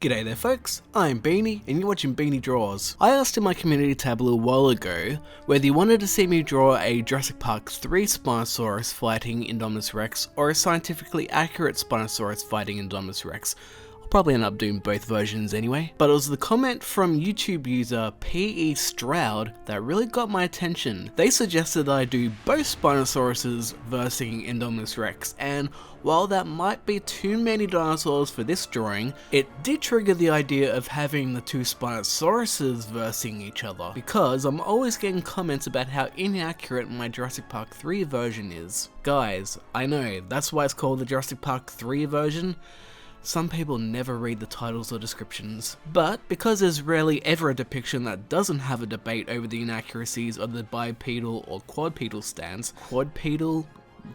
G'day there folks, I'm Beanie and you're watching Beanie Draws. I asked in my community tab a little while ago whether you wanted to see me draw a Jurassic Park 3 Spinosaurus fighting Indominus Rex or a scientifically accurate Spinosaurus fighting Indominus Rex. I'll probably end up doing both versions anyway, but it was the comment from YouTube user P.E. Stroud that really got my attention. They suggested that I do both Spinosauruses versus Indominus Rex, and while that might be too many dinosaurs for this drawing, it did trigger the idea of having the two Spinosauruses versing each other, because I'm always getting comments about how inaccurate my Jurassic Park 3 version is. Guys, I know, that's why it's called the Jurassic Park 3 version. Some people never read the titles or descriptions, but because there's rarely ever a depiction that doesn't have a debate over the inaccuracies of the bipedal or quadrupedal stance,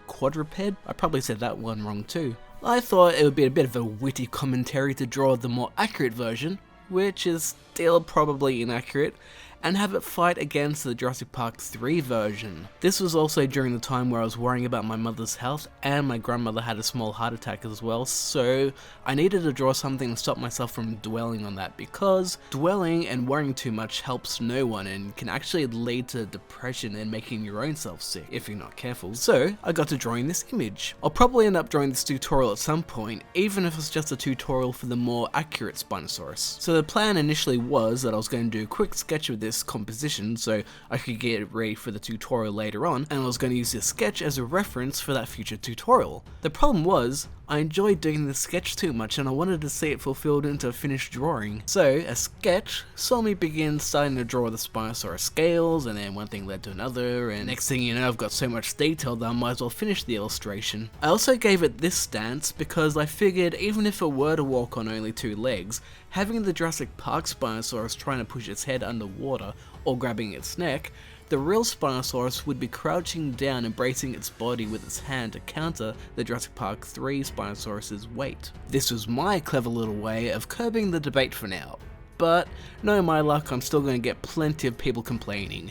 quadruped? I probably said that one wrong too. I thought it would be a bit of a witty commentary to draw the more accurate version, which is still probably inaccurate, and have it fight against the Jurassic Park 3 version. This was also during the time where I was worrying about my mother's health and my grandmother had a small heart attack as well, so I needed to draw something to stop myself from dwelling on that, because dwelling and worrying too much helps no one and can actually lead to depression and making your own self sick if you're not careful. So I got to drawing this image. I'll probably end up drawing this tutorial at some point, even if it's just a tutorial for the more accurate Spinosaurus. So the plan initially was that I was going to do a quick sketch of this composition so I could get it ready for the tutorial later on, and I was going to use this sketch as a reference for that future tutorial. The problem was, I enjoyed doing this sketch too much and I wanted to see it fulfilled into a finished drawing. So a sketch saw me begin starting to draw the Spinosaurus scales, and then one thing led to another, and next thing you know I've got so much detail that I might as well finish the illustration. I also gave it this stance because I figured even if it were to walk on only two legs, having the Jurassic Park Spinosaurus trying to push its head underwater or grabbing its neck, the real Spinosaurus would be crouching down and bracing its body with its hand to counter the Jurassic Park 3 Spinosaurus' weight. This was my clever little way of curbing the debate for now, but no my luck, I'm still going to get plenty of people complaining.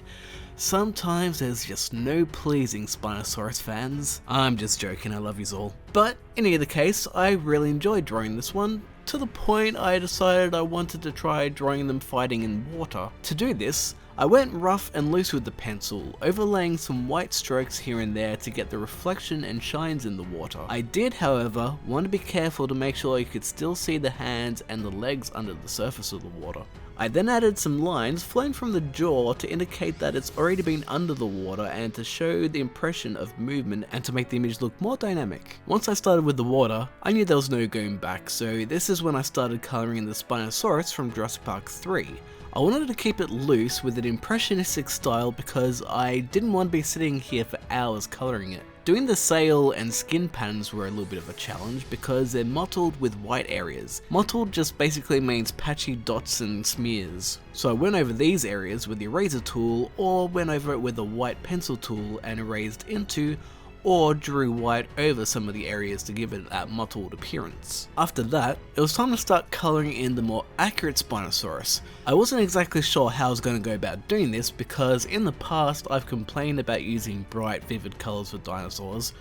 Sometimes there's just no pleasing Spinosaurus fans. I'm just joking, I love yous all. But in either case, I really enjoyed drawing this one, to the point I decided I wanted to try drawing them fighting in water. To do this, I went rough and loose with the pencil, overlaying some white strokes here and there to get the reflection and shines in the water. I did, however, want to be careful to make sure you could still see the hands and the legs under the surface of the water. I then added some lines flowing from the jaw to indicate that it's already been under the water and to show the impression of movement and to make the image look more dynamic. Once I started with the water, I knew there was no going back, so this is when I started colouring the Spinosaurus from Jurassic Park 3. I wanted to keep it loose with an impressionistic style because I didn't want to be sitting here for hours colouring it. Doing the sail and skin patterns were a little bit of a challenge because they're mottled with white areas. Mottled just basically means patchy dots and smears. So I went over these areas with the eraser tool, or went over it with a white pencil tool and erased into, or drew white over some of the areas to give it that mottled appearance. After that, it was time to start colouring in the more accurate Spinosaurus. I wasn't exactly sure how I was going to go about doing this because in the past I've complained about using bright, vivid colours for dinosaurs,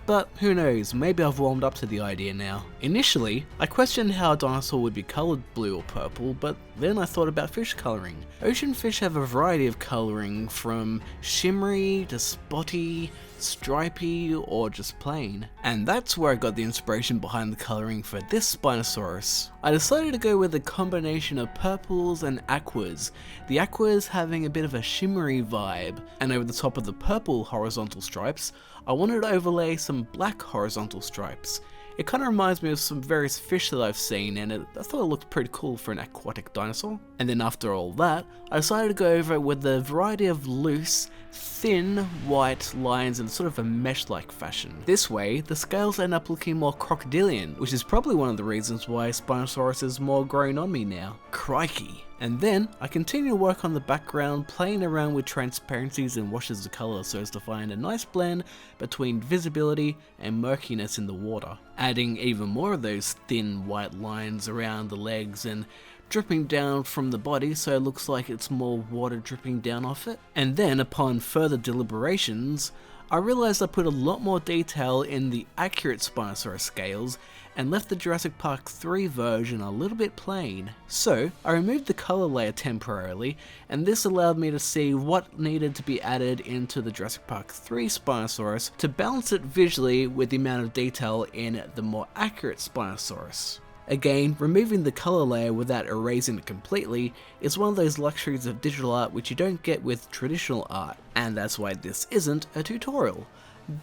but who knows, maybe I've warmed up to the idea now. Initially, I questioned how a dinosaur would be coloured blue or purple, but then I thought about fish colouring. Ocean fish have a variety of colouring, from shimmery to spotty, stripy, or just plain. And that's where I got the inspiration behind the colouring for this Spinosaurus. I decided to go with a combination of purples and aquas, the aquas having a bit of a shimmery vibe, and over the top of the purple horizontal stripes, I wanted to overlay some black horizontal stripes. It kind of reminds me of some various fish that I've seen, and I thought it looked pretty cool for an aquatic dinosaur. And then after all that, I decided to go over it with a variety of loose, thin white lines in sort of a mesh-like fashion. This way, the scales end up looking more crocodilian, which is probably one of the reasons why Spinosaurus is more grown on me now. Crikey! And then, I continue to work on the background, playing around with transparencies and washes of colour so as to find a nice blend between visibility and murkiness in the water. Adding even more of those thin white lines around the legs and dripping down from the body so it looks like it's more water dripping down off it. And then, upon further deliberations, I realised I put a lot more detail in the accurate Spinosaurus scales and left the Jurassic Park 3 version a little bit plain. So I removed the color layer temporarily, and this allowed me to see what needed to be added into the Jurassic Park 3 Spinosaurus to balance it visually with the amount of detail in the more accurate Spinosaurus. Again, removing the color layer without erasing it completely is one of those luxuries of digital art which you don't get with traditional art, and that's why this isn't a tutorial.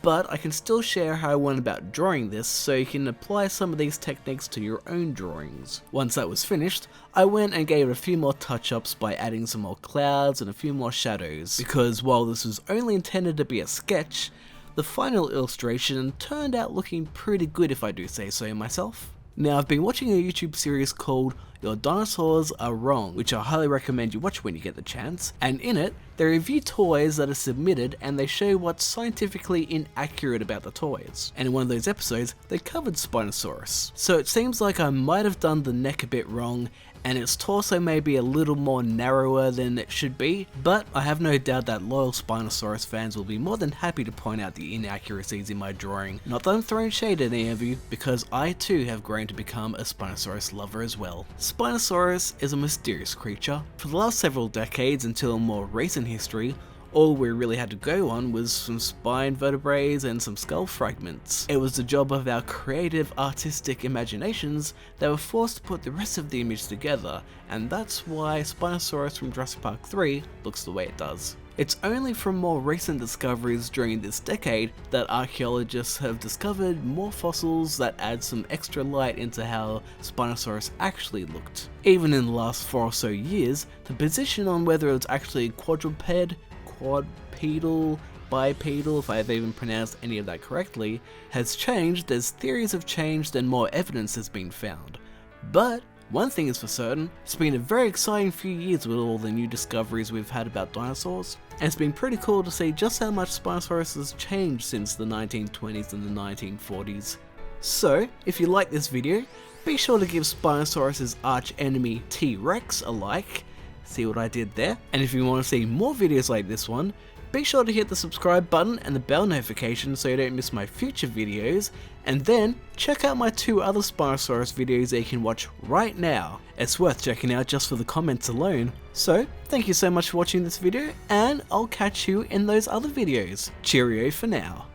But I can still share how I went about drawing this so you can apply some of these techniques to your own drawings. Once that was finished, I went and gave it a few more touch-ups by adding some more clouds and a few more shadows, because while this was only intended to be a sketch, the final illustration turned out looking pretty good if I do say so myself. Now, I've been watching a YouTube series called Your Dinosaurs Are Wrong, which I highly recommend you watch when you get the chance, and in it, they review toys that are submitted and they show what's scientifically inaccurate about the toys. And in one of those episodes, they covered Spinosaurus. So it seems like I might have done the neck a bit wrong, and its torso may be a little more narrower than it should be, but I have no doubt that loyal Spinosaurus fans will be more than happy to point out the inaccuracies in my drawing. Not that I'm throwing shade at any of you, because I too have grown to become a Spinosaurus lover as well. Spinosaurus is a mysterious creature. For the last several decades until more recent history, all we really had to go on was some spine vertebrae and some skull fragments. It was the job of our creative artistic imaginations that were forced to put the rest of the image together, and that's why Spinosaurus from Jurassic Park 3 looks the way it does. It's only from more recent discoveries during this decade that archaeologists have discovered more fossils that add some extra light into how Spinosaurus actually looked. Even in the last 4 or so years, the position on whether it's actually quadruped, quadrupedal, bipedal, if I've even pronounced any of that correctly, has changed as theories have changed and more evidence has been found. But one thing is for certain, it's been a very exciting few years with all the new discoveries we've had about dinosaurs, and it's been pretty cool to see just how much Spinosaurus has changed since the 1920s and the 1940s. So, if you like this video, be sure to give Spinosaurus' arch enemy T-Rex a like. See what I did there? And if you want to see more videos like this one, be sure to hit the subscribe button and the bell notification so you don't miss my future videos, and then check out my 2 other Spinosaurus videos that you can watch right now. It's worth checking out just for the comments alone. So, thank you so much for watching this video, and I'll catch you in those other videos. Cheerio for now.